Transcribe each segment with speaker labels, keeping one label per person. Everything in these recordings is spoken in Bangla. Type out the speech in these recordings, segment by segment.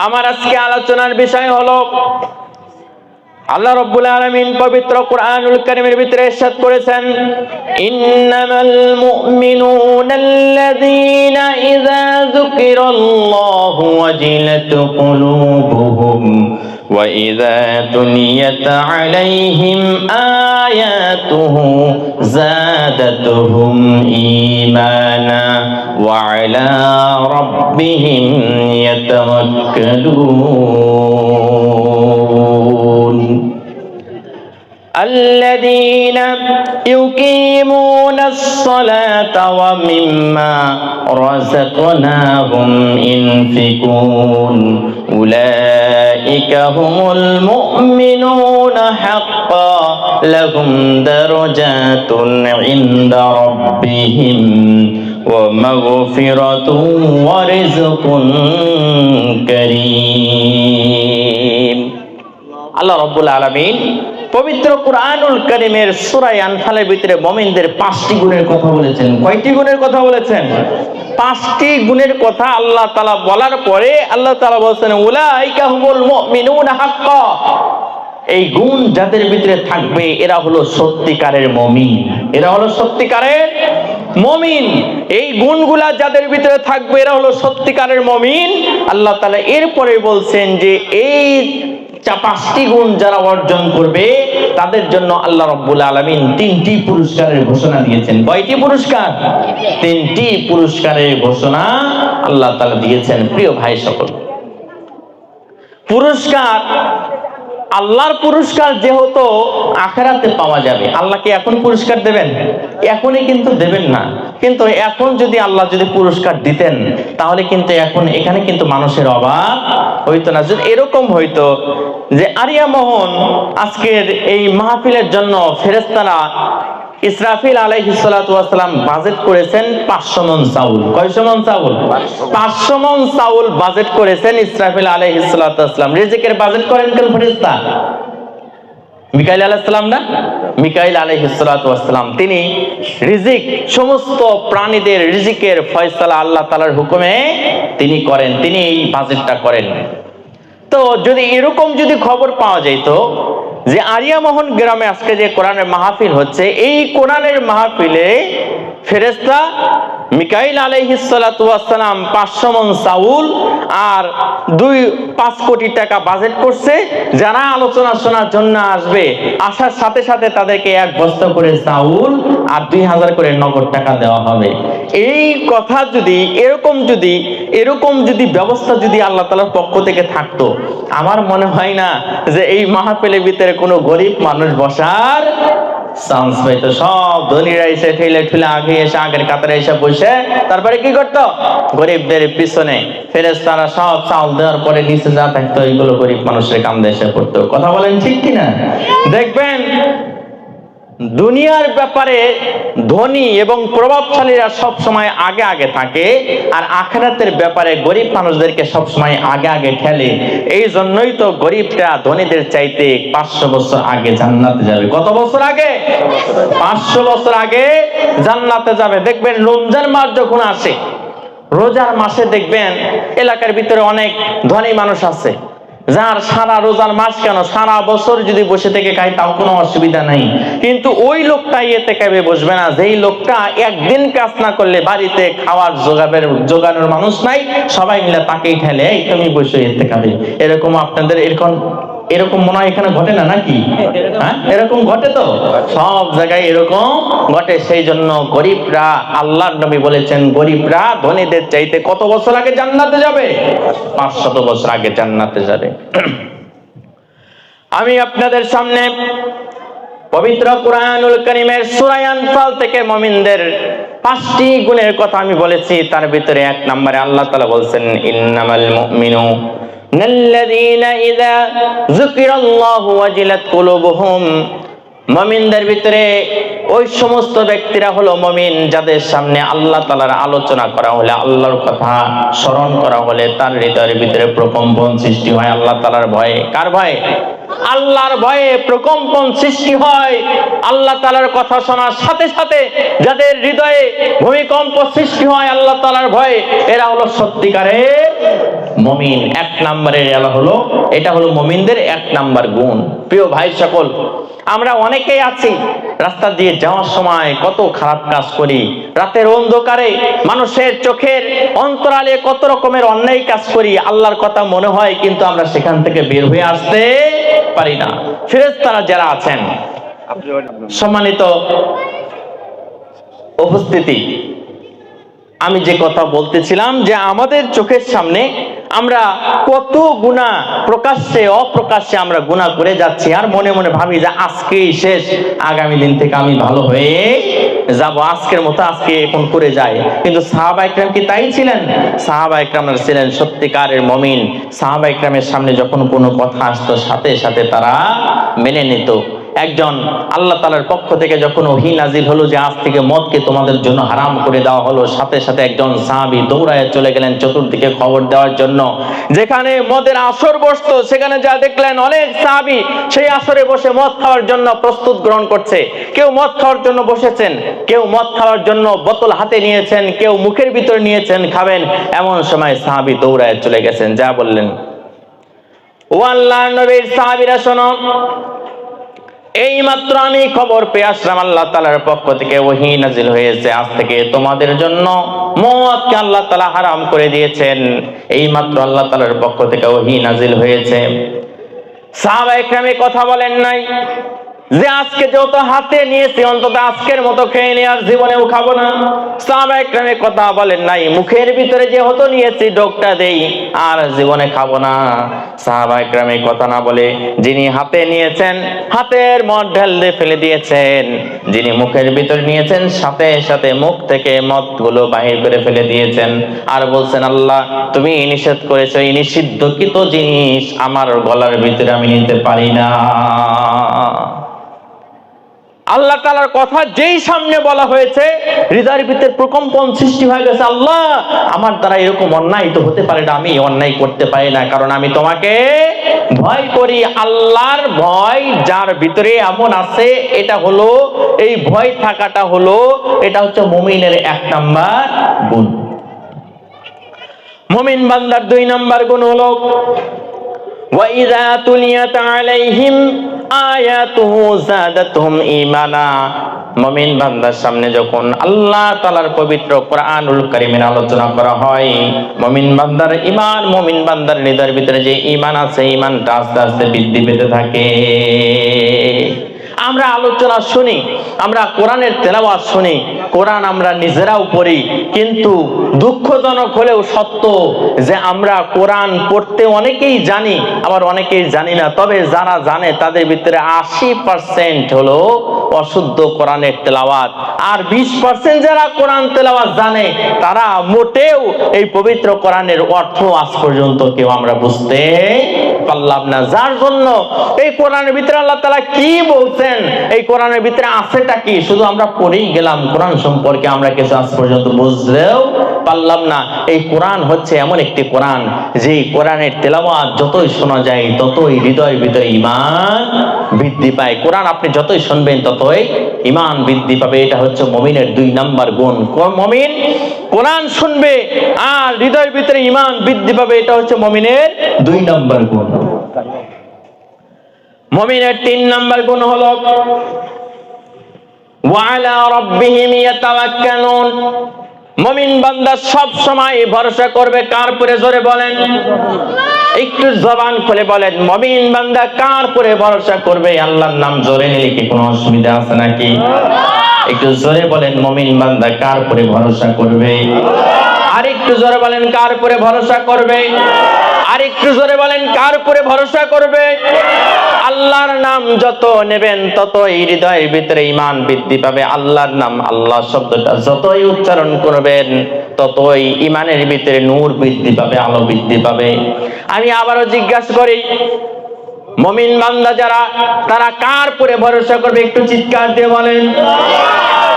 Speaker 1: আমার আজকে আলোচনার বিষয় হলো আল্লাহ রাব্বুল আলামিন পবিত্র কোরআনুল কারীমের ভিতরে ইরশাদ করেছেন, ইন্নামাল মুমিনুনাল্লাযীনা ইযা যুকিরাল্লাহু ওয়াজিলাত কুলুবুহুম ওয়া ইযা তুলিয়াত আলাইহিম আয়াতুহু যাদাতুহুম ঈমানা ওয়া আলা রাব্বিহিম ইয়াতাওয়াক্কালুন। الذين يقيمون الصلاة ومما رزقناهم ينفقون أولئك هم المؤمنون حقا لهم درجات عند ربهم ومغفرة ورزق كريم। আল্লাহ রাব্বুল আলামিন পবিত্র কোরআনুল কারীমের সূরা আনফালের ভিতরে মুমিনদের 5টি গুণের কথা বলেছেন। কয়টি গুণের কথা বলেছেন? 5টি গুণের কথা আল্লাহ তাআলা বলার পরে আল্লাহ তাআলা বলেছেন, উলাইকা হুমুল মুমিনুনা হাক্কা। এই গুণ যাদের ভিতরে থাকবে এরা হলো সত্যিকারের মুমিন, এরা হলো সত্যিকারের মুমিন। এই গুণগুলা যাদের ভিতরে থাকবে এরা হলো সত্যিকারের মুমিন। আল্লাহ তাআলা এরপরে বলছেন যে এই 5টি গুণ যারা অর্জন করবে তাদের জন্য আল্লাহ রাব্বুল আলামিন 3টি পুরস্কারের ঘোষণা দিয়েছেন। কয়টি পুরস্কার? 3টি পুরস্কারের ঘোষণা আল্লাহ তাআলা দিয়েছেন। প্রিয় ভাই সকল, পুরস্কার, আল্লাহর পুরস্কার যেহেতু আখিরাতে পাওয়া যাবে, আল্লাহ কি এখন পুরস্কার দেবেন? এখনই কিন্তু দেবেন না। কিন্তু এখন যদি আল্লাহ যদি পুরস্কার দিতেন তাহলে কিন্তু এখন এখানে কিন্তু মানুষের অভাব হইতো না। যদি এরকম হইতো যে আরিয়া মোহন আজকের এই মাহফিলের জন্য ফেরেশতারা ইসরাফিল আলাইহিস সালাতু ওয়াস সালাম বাজেট করেছেন 500 মণ চাউল। কয়শো মণ চাউল? 500 মণ চাউল বাজেট করেছেন ইসরাফিল আলাইহিস সালাতু ওয়াস সালাম। রিজিকের বাজেট করেন কোন ফেরেশতা? মিকাইল আলাইহিস সালাম না? মিকাইল আলাইহিস সালাতু ওয়াস সালাম তিনি রিজিক, সমস্ত প্রাণীদের রিজিকের ফয়সালা আল্লাহ তাআলার হুকুমে তিনি করেন, তিনি এই বাজেটটা করেন। তো যদি এরকম যদি খবর পাওয়া যেত যে আরিয়া মোহন গ্রামে আজকে যে কোরআনের মাহফিল হচ্ছে, এই কোরআনের মাহফিলে ফেরেশতা মিকাইল আলাইহিস সালাতু ওয়াস সালাম 500 মণ চাউল আর 5 কোটি টাকা বাজেট করছে, যারা আলোচনা শোনার জন্য আসবে আসার সাথে সাথে তাদেরকে 1 বস্তা করে চাউল আর 2000 করে নগদ টাকা দেওয়া হবে। এই কথা যদি এরকম যদি ব্যবস্থা যদি আল্লাহ তাআলার পক্ষ থেকে থাকতো, আমার মনে হয় না যে এই মাহফিলের ভিতরে কোনো গরিব মানুষ বসার চান্স পাইতো। সব ধনীরা এসে ঠেলে ঠেলে আগে এসে আগের কাতারে এসে বসে তারপরে কি করতো? গরিবদের পিছনে ফেরেশতারা সব চাউল দেওয়ার পরে নিচে যা থাকতো এইগুলো গরিব মানুষের কান্দে এসে পড়তো। কথা বলেন ঠিক কিনা? দেখবেন দুনিয়ার ব্যাপারে ধনী এবং প্রভাবশালীরা সব সময় আগে আগে থাকে, আর আখিরাতের ব্যাপারে গরিব মানুষদেরকে সব সময় আগে আগে ঠেলে। এই জন্যই তো গরিবরা ধনীদের চাইতে 500 বছর আগে জান্নাতে যাবে। কত বছর আগে? 500 বছর আগে জান্নাতে যাবে। দেখবেন রমজান মাস যখন আসে, রোজার মাসে দেখবেন এলাকার ভিতরে অনেক ধনী মানুষ আছে যার সারা রোজার মাস কেন সারা বছর যদি বসে থেকে খায় তাও কোনো অসুবিধা নাই। কিন্তু ওই লোকটা ইতিকাফে বসবে না যেই লোকটা একদিন কাজ না করলে বাড়িতে খাওয়ার জোগানোর মানুষ নাই, সবাই মিলে তাকেই ঠেলে, এই তুমি বসে ইতিকাফে। এরকম আপনাদের এরকম মনে হয় এখানে ঘটে না নাকি? হ্যাঁ, এরকম ঘটে তো, সব জায়গায় এরকম ঘটে। সেই জন্য গরিবরা, আল্লাহর নবী বলেছেন, গরিবরা ধনীদের চাইতে কত বছর আগে জান্নাতে যাবে? 500 বছর আগে জান্নাতে যাবে। আমি আপনাদের সামনে পবিত্র কোরআনুল কারীমের সূরা আনফাল থেকে মুমিনদের 5টি গুণের কথা আমি বলেছি। তার ভিতরে 1 নম্বরে আল্লাহ তাআলা বলছেন, ইন্নামাল মুমিনুনাল্লাযীনা ইযা যুকিরাল্লাহু ওয়াজিলাত কুলুবুহুম। মুমিনদের ভিতরে ওই সমস্ত ব্যক্তিরা হলো মুমিন যাদের সামনে আল্লাহ তাআলার আলোচনা করা হলে, আল্লাহর কথা স্মরণ করা হলে তার হৃদয়ের ভিতরে প্রকম্পন সৃষ্টি হয় আল্লাহ তাআলার ভয়ে। কার ভয়ে? আল্লাহর ভয়ে প্রকম্পন সৃষ্টি হয়। আল্লাহ তাআলার কথা শোনার সাথে সাথে যাদের হৃদয়ে ভূমিকম্প সৃষ্টি হয় আল্লাহ তাআলার ভয়ে, এরা হলো সত্যিকারের মুমিন। এক নম্বরের হলো এটা হলো মুমিনদের এক নাম্বার গুণ। প্রিয় ভাই সকল, আমরা অনেকেই আছি রাস্তা দিয়ে যাওয়ার সময় কত খারাপ কাজ করি, রাতের অন্ধকারে মানুষের চোখের অন্তরালে কত রকমের অন্যায় কাজ করি। আল্লাহর কথা মনে হয় কিন্তু আমরা সেখান থেকে বের হয়ে আসতে পারি না। ফেরেশতারা যারা আছেন, সম্মানিত উপস্থিতি, আমি যে কথা বলতেছিলাম যে আমাদের চোখের সামনে আমরা কত গুনাহ প্রকাশ্যে অপ্রকাশ্যে আমরা গুনাহ করে যাচ্ছি, আর মনে মনে ভাবি যে আজকেই শেষ, আগামী দিন থেকে আমি ভালো হয়ে যাব, আজকের মতো আজকে এখন করে যাই। কিন্তু সাহাবা ইকরাম কি তাই ছিলেন? সাহাবা ইকরামরা ছিলেন সত্যিকারের মুমিন। সাহাবা ইকরামের সামনে যখন কোনো কথা আসতো সাথে সাথে তারা মেনে নিত। একজন আল্লাহ তাআলার পক্ষ থেকে যখন ওহী নাজিল হলো যে আজ থেকে মদকে তোমাদের জন্য হারাম করে দেওয়া হলো, সাথে সাথে একজন সাহাবী দৌড়ায় চলে গেলেন চতুর্দিকে খবর দেওয়ার জন্য। যেখানে মদের আসর বসতো সেখানে যা দেখলেন অনেক সাহাবী সেই আসরে বসে মদ খাওয়ার জন্য প্রস্তুত গ্রহণ করছে। কেউ মদ খাওয়ার জন্য বসেছেন, কেউ মদ খাওয়ার জন্য বোতল হাতে নিয়েছেন, কেউ মুখের ভিতরে নিয়েছেন খাবেন। এমন সময় সাহাবী দৌড়ায় চলে গেছেন, যা বললেন, ও আল্লাহর নবীর সাহাবীরা শোনো, এই মাত্র আমি খবর পেয়ে আসলাম আল্লাহ তাআলার পক্ষ থেকে ওহী নাজিল হয়েছে, আজ থেকে তোমাদের জন্য মদকে আল্লাহ তাআলা হারাম করে দিয়েছেন। এই মাত্র আল্লাহ তাআলার পক্ষ থেকে ওহী নাজিল হয়েছে। সাহাবায়ে কেরাম কথা বলেন নাই যে আজকে যেহেতু হাতে নিয়েছি অন্তত আজকের মতো খেয়ে নিয়ে আর জীবনেও খাবো না। সাহাবায়ে কেরাম কথা বলেন নাই মুখের ভিতরে যেহেতু নিয়েছি ঢোকটা দেই আর জীবনে খাবো না। সাহাবায়ে কেরাম কথা না বলে যিনি হাতে নিয়েছেন হাতের মদ ঢেল দিয়ে ফেলে দিয়েছেন, যিনি মুখের ভিতরে নিয়েছেন সাথে সাথে মুখ থেকে মদগুলো বাহির করে ফেলে দিয়েছেন, আর বলছেন আল্লাহ তুমি নিষেধ করেছো, এই নিষিদ্ধকৃত জিনিস আমার গলার ভিতরে আমি নিতে পারি না। আল্লাহ তাআলার কথা যেই সামনে বলা হয়েছে হৃদয়ের ভিতরে প্রকম্পন সৃষ্টি হয়ে গেছে। আল্লাহ আমার দ্বারা এরকম অন্যায় তো হতে পারে না, আমি অন্যায় করতে পারি না, কারণ আমি তোমাকে ভয় করি। আল্লাহর ভয় যার ভিতরে এমন আছে, এটা হলো এই ভয় থাকাটা হলো এটা হচ্ছে মুমিনের এক নাম্বার গুণ। মুমিন বান্দার দুই নাম্বার গুণ হলো ওয়াইযা তুলিয়াত আলাইহিম আয়াতুহু যাদাতুহুম ঈমানা। মুমিন বান্দার সামনে যখন আল্লাহ তাআলার পবিত্র কোরআনুল কারীমের আলোচনা করা হয়, মুমিন বান্দার ঈমান, মুমিন বান্দার হৃদয়ের ভিতরে যে ঈমান আছে, ঈমানটা আস্তে আস্তে বৃদ্ধি পেতে থাকে। আমরা আলোচনা শুনি, আমরা কোরআনের তেলাওয়াত শুনি, কোরআন আমরা নিজেরাও পড়ি, কিন্তু দুঃখজনক হলেও সত্য যে আমরা কোরআন পড়তে অনেকেই জানি আবার অনেকেই জানি না। তবে যারা জানে তাদের ভিতরে 80% হলো অশুদ্ধ কোরআনের তেলাওয়াত, আর 20% যারা কোরআন তেলাওয়াত জানে তারা মোটেও এই পবিত্র কোরআনের অর্থ আজ পর্যন্ত কেউ আমরা বুঝতে পারলাম না। যার জন্য এই কোরআনের ভিতরে আল্লাহ তাআলা কি বলছেন, এই কোরআনের ভিতরে আছেটা কি, শুধু আমরা পড়েই গেলাম, কোরআন সম্পর্কে আমরা কিছু আজ পর্যন্ত বুঝতেও পারলাম না। এই কোরআন হচ্ছে এমন একটি কোরআন যে কোরআনের তেলাওয়াত যতই শোনা যায় ততই হৃদয়ের ভিতরে ঈমান বৃদ্ধি পায়। কোরআন আপনি যতই শুনবেন ততই ঈমান বৃদ্ধি পাবে। এটা হচ্ছে মুমিনের দুই নাম্বার গুণ। মুমিন কোরআন শুনবে আর হৃদয়ের ভিতরে ঈমান বৃদ্ধি পাবে, এটা হচ্ছে মুমিনের দুই নাম্বার গুণ। মুমিনের তিন নাম্বার গুণ হলো ওয়া আলা রাব্বিহিম ইয়াতাওয়াক্কালুন। মুমিন বান্দা সব সময় ভরসা করবে কার উপরে? জোরে বলেন, একটু জবান খুলে বলেন, মুমিন বান্দা কার উপরে ভরসা করবে? আল্লাহর নাম জোরে নিলে কি কোনো অসুবিধা আছে নাকি? একটু জোরে বলেন, মুমিন বান্দা কার উপরে ভরসা করবে? আর একটু জোরে বলেন, কার উপরে ভরসা করবে? আর একটু জোরে বলেন, কার উপরে ভরসা করবে? আল্লাহর নাম যত নেবেন ততই হৃদয়ের ভিতরে ঈমান বৃদ্ধি পাবে। আল্লাহর নাম, আল্লাহ শব্দটা যতই উচ্চারণ করবেন ততই ঈমানের ভিতরে নূর বৃদ্ধি পাবে, আলো বৃদ্ধি পাবে। আমি আবারও জিজ্ঞাসা করি, মুমিন বান্দা যারা তারা কার উপরে ভরসা করবে? একটু চিৎকার দিয়ে বলেন।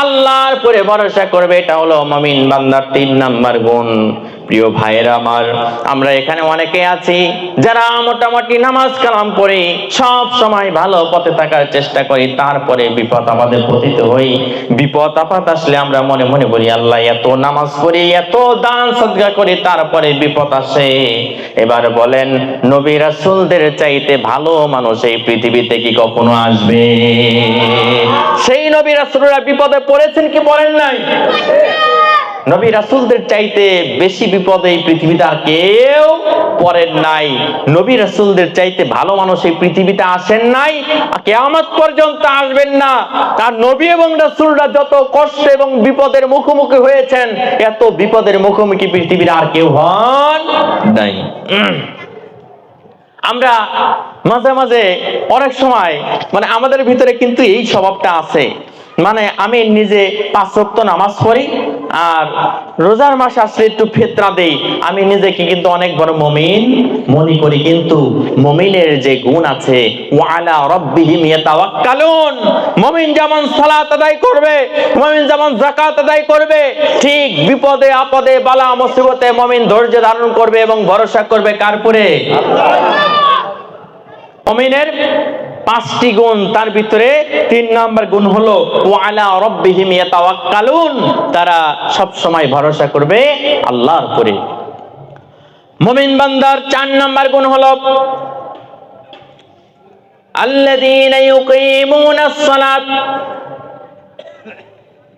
Speaker 1: আল্লাহর উপরে ভরসা করবে, এটা হলো মুমিন বান্দার তিন নাম্বার গুণ। প্রিয় ভাইয়েরা আমার, আমরা এখানে অনেকে আছি যারা মোটামুটি নামাজ কালাম পড়ি, সব সময় ভালো পথে থাকার চেষ্টা করি, তারপরে বিপদ আমাদের পতিত হই। বিপদ আপদ আসলে আমরা মনে মনে বলি আল্লাহ এত নামাজ পড়ি, এত দান সদকা করি, তারপরে বিপদ আসে। এবার বলেন, নবী রাসূলদের চাইতে ভালো মানুষ এই পৃথিবীতে কি কখনো আসবে? সেই নবী রাসূলরা বিপদে পড়েছেন কি পড়েন নাই? নবী রাসূলদের চাইতে বেশি বিপদে এই পৃথিবীতে আর কেউ পড়েন নাই। নবী রাসূলদের চাইতে ভালো মানুষ এই পৃথিবীতে আসেন নাই, কিয়ামত পর্যন্ত আসবেন না। আর নবী এবং রাসূলরা যত কষ্ট এবং বিপদের মুখোমুখি হয়েছেন, এত বিপদের মুখোমুখি পৃথিবীর আর কেউ হন নাই। আমরা মাঝে মাঝে অনেক সময় আমাদের ভিতরে কিন্তু এই স্বভাবটা আছে, আমি নিজে 5 ওয়াক্ত নামাজ পড়ি আর রোজার মাস আসলে একটু ফিতরা দেই, আমি নিজেকে কিন্তু অনেক বড় মুমিন মনে করি। কিন্তু মুমিনের যে গুণ আছে, ওয়ালা রাব্বিহিম ইয়াতাওয়াক্কালুন, মুমিন যেমন সালাত আদায় করবে, মুমিন যেমন যাকাত আদায় করবে, ঠিক বিপদে আপদে বালা মুসিবতে মুমিন ধৈর্য ধারণ করবে এবং ভরসা করবে কার উপরে? মুমিনের 5টি গুণ, তার ভিতরে 3 নাম্বার গুণ হলো ওয়ালা রাব্বিহিম ইয়াতাওয়াক্কালুন, তারা সব সময় ভরসা করবে আল্লাহর উপরে। মুমিন বান্দার 4 নাম্বার গুণ হলো আল্লাযীনা ইউকিমুনাস সালাত।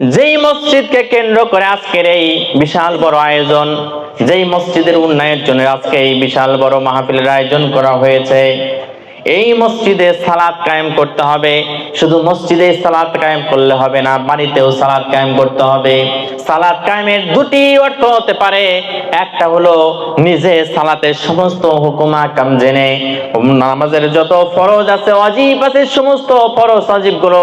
Speaker 1: যেই মসজিদকে কেন্দ্র করে আজকের এই বিশাল বড় আয়োজন, যেই মসজিদের উন্নয়নের জন্য আজকে এই বিশাল বড় মাহফিলের আয়োজন করা হয়েছে, এই মসজিদে সালাত কায়েম করতে হবে। শুধু মসজিদে সালাত কায়েম করলে হবে না, বাড়িতেও সালাত কায়েম করতে হবে। সালাত কায়েমের 2টি অর্থ হতে পারে। একটা হলো নিজে সালাতের সমস্ত হুকুম আহকাম জেনে, নামাজের যত ফরজ আছে, ওয়াজিব আছে, সমস্ত ফরজ ওয়াজিব গুলো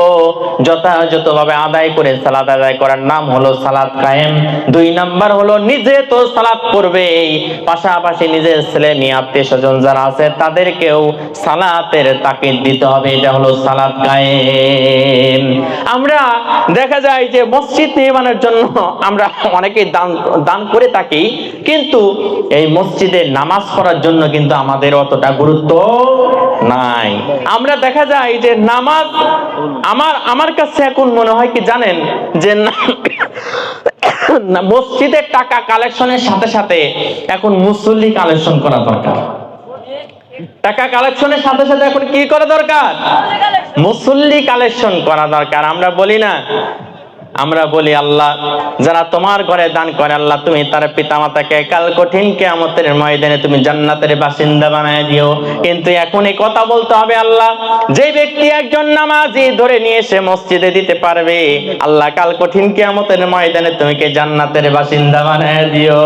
Speaker 1: যথাযথভাবে আদায় করে সালাত আদায় করার নাম হলো সালাত কায়েম। 2 নাম্বার হলো নিজে তো সালাত পড়বে, পাশাপাশি নিজের ছেলে মেয়ে আত্মীয় স্বজন যারা আছে তাদেরকেও সালাতের তাকিদ দিতে হবে, এটা হলো সালাত কায়েম। আমরা দেখা যায় যে মসজিদ নির্মাণের জন্য আমরা অনেকেই দান করে থাকি, কিন্তু এই মসজিদে নামাজ পড়ার জন্য কিন্তু আমাদের অতটা গুরুত্ব নাই। আমরা দেখা যায় যে নামাজ, আমার কাছে এখন মনে হয় কি জানেন, যে মসজিদের টাকা কালেকশনের সাথে সাথে এখন মুসল্লি কালেকশন করা দরকার। টাকা কালেকশনের সাথে সাথে এখন কি করা দরকার? মুসল্লি কালেকশন করা দরকার। আমরা বলি না, আমরা বলি আল্লাহ যারা তোমার ঘরে দান করে, আল্লাহ তুমি তার পিতামাতাকে কাল কঠিন কিয়ামতের ময়দানে তুমি জান্নাতের বাসিন্দা বানায় দিও। কিন্তু এখন এই কথা বলতে হবে, আল্লাহ যে ব্যক্তি একজন নামাজি ধরে নিয়ে এসে মসজিদে দিতে পারবে, আল্লাহ কাল কঠিন কিয়ামতের ময়দানে তুমি কে জান্নাতের বাসিন্দা বানায় দিও।